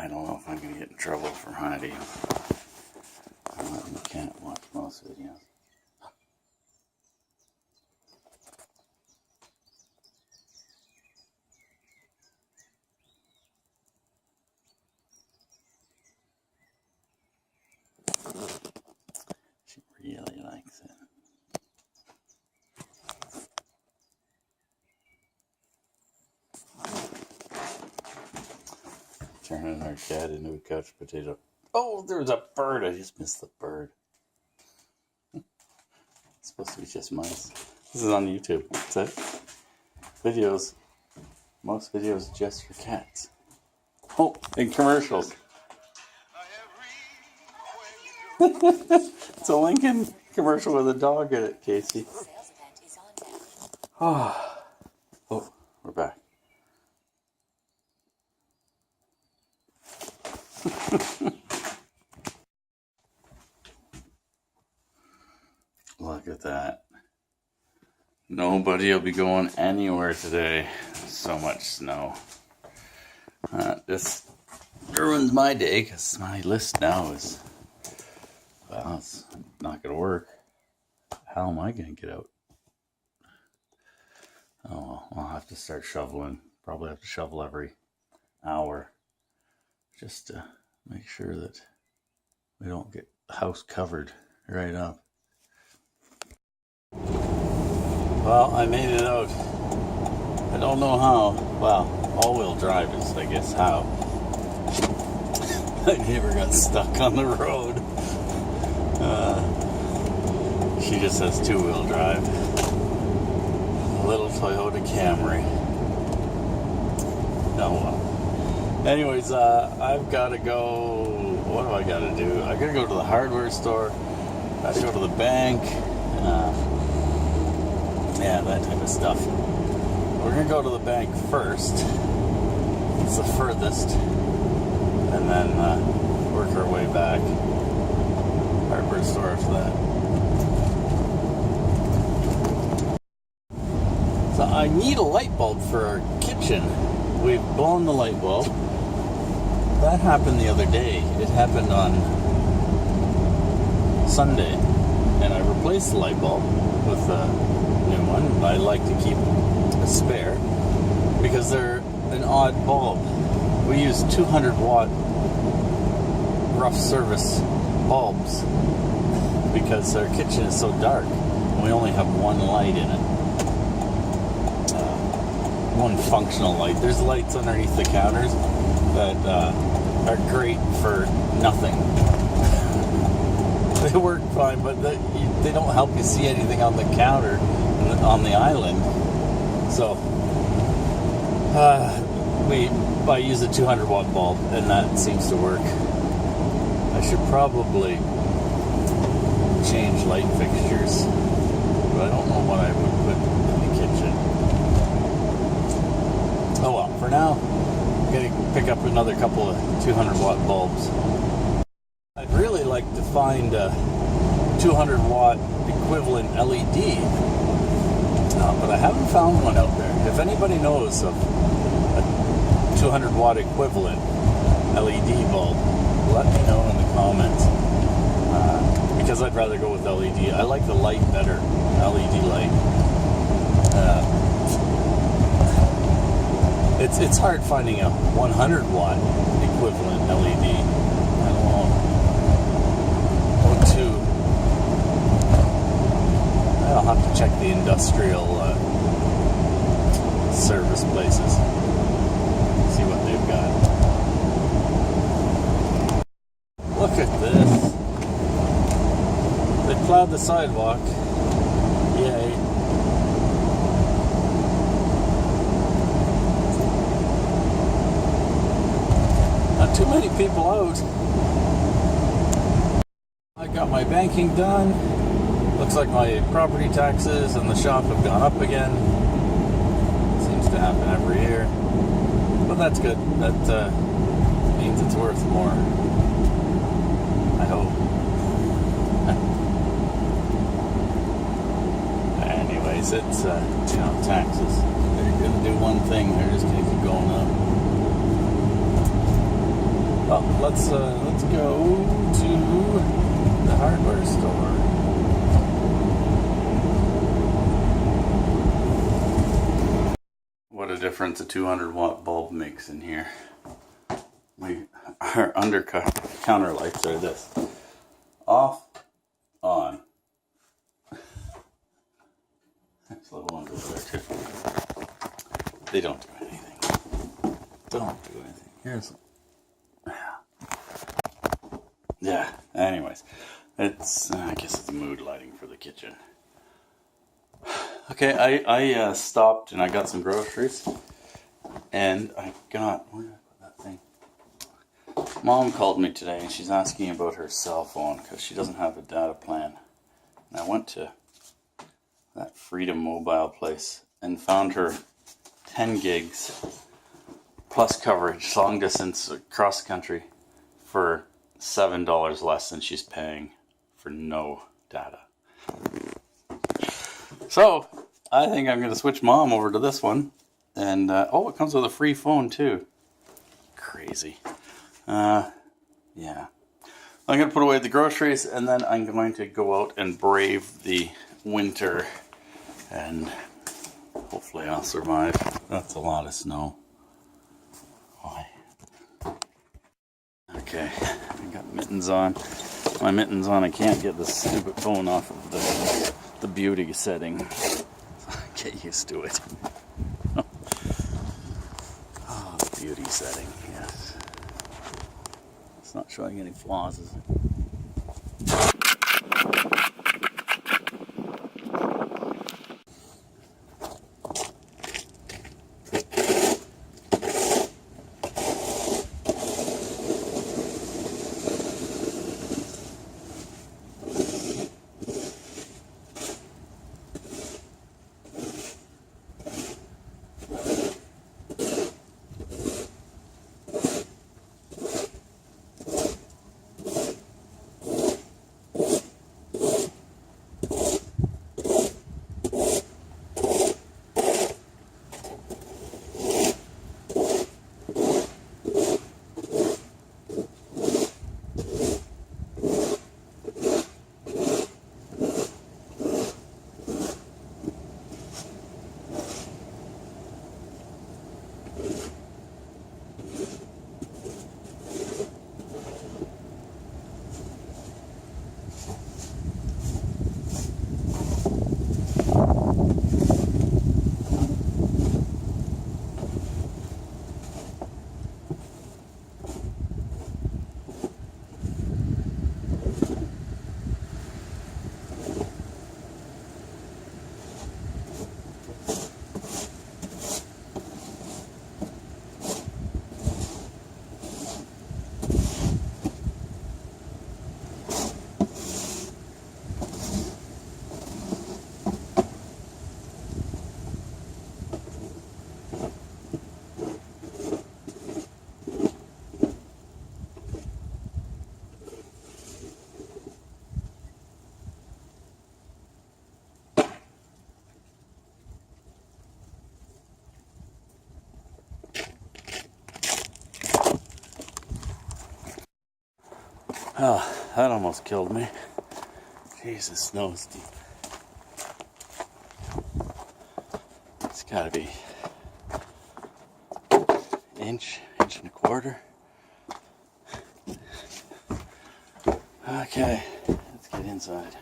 I don't know if I'm going to get in trouble from Heidi. You can't watch most videos. She really likes it. Turning our cat into a couch potato. Oh, there's a bird. I just missed the bird. It's supposed to be just mice. This is on YouTube. That's it. Videos. Most videos just for cats. Oh, and commercials. It's a Lincoln commercial with a dog in it, Casey. Oh, we're back. Look at that. Nobody will be going anywhere today. So much snow. This ruins my day because my list now is, well, it's not going to work. How am I going to get out? Oh, well, I'll have to start shoveling. Probably have to shovel every hour just to make sure that we don't get the house covered right up. Well, I made it out. I don't know how. Well, all-wheel drive is, I guess, how. My neighbor got stuck on the road. She just has two-wheel drive. A little Toyota Camry. Oh, well. Anyways, I've got to go. What do I got to do? I got to go to the hardware store. I got to go to the bank. Yeah, that type of stuff. We're going to go to the bank first. It's the furthest. And then work our way back. Hardware store after that. So I need a light bulb for our kitchen. We've blown the light bulb. That happened the other day. It happened on Sunday. And I replaced the light bulb with a new one. I like to keep a spare because they're an odd bulb. We use 200 watt rough service bulbs because our kitchen is so dark and we only have one light in it. One functional light. There's lights underneath the counters that are great for nothing. They work fine, but they don't help you see anything on the counter on the island. So I use a 200 watt bulb, and that seems to work. I should probably change light fixtures, but I don't know what I would put in the kitchen. Oh well, for now, I'm going to pick up another couple of 200 watt bulbs. I'd really like to find a 200 watt equivalent LED, but I haven't found one out there. If anybody knows of a 200 watt equivalent LED bulb, let me know in the comments, because I'd rather go with LED. I like the light better, LED light. It's hard finding a 100 watt equivalent LED. I don't know. I'll have to check the industrial service places. See what they've got. Look at this. They plowed the sidewalk. Yay. Not too many people out. I got my banking done. Looks like my property taxes and the shop have gone up again. Seems to happen every year. But that's good. That means it's worth more. I hope. Anyways, it's, taxes. They're going to do one thing. They're just going to keep going up. Well, let's go to the hardware store. What a difference a 200 watt bulb makes in here. Our undercut counter lights are this: off, on. This little one goes there too. They don't do anything. Don't do anything. Here's. Yeah. Anyways, it's I guess it's mood lighting for the kitchen. Okay, I stopped and I got some groceries, and I got, where did I put that thing? Mom called me today and she's asking about her cell phone because she doesn't have a data plan. And I went to that Freedom Mobile place and found her 10 gigs plus coverage, long distance across country, for $7 less than she's paying for no data. So I think I'm going to switch Mom over to this one. And oh, it comes with a free phone too. Crazy. Yeah. I'm going to put away the groceries, and then I'm going to go out and brave the winter, and hopefully I'll survive. That's a lot of snow. Why? Okay, I got mittens on. My mittens on, I can't get this stupid phone off of the beauty setting. Get used to it. Oh, the beauty setting, yes. It's not showing any flaws, is it? Oh, that almost killed me. Jesus, snow's deep. It's gotta be inch and a quarter. Okay, let's get inside.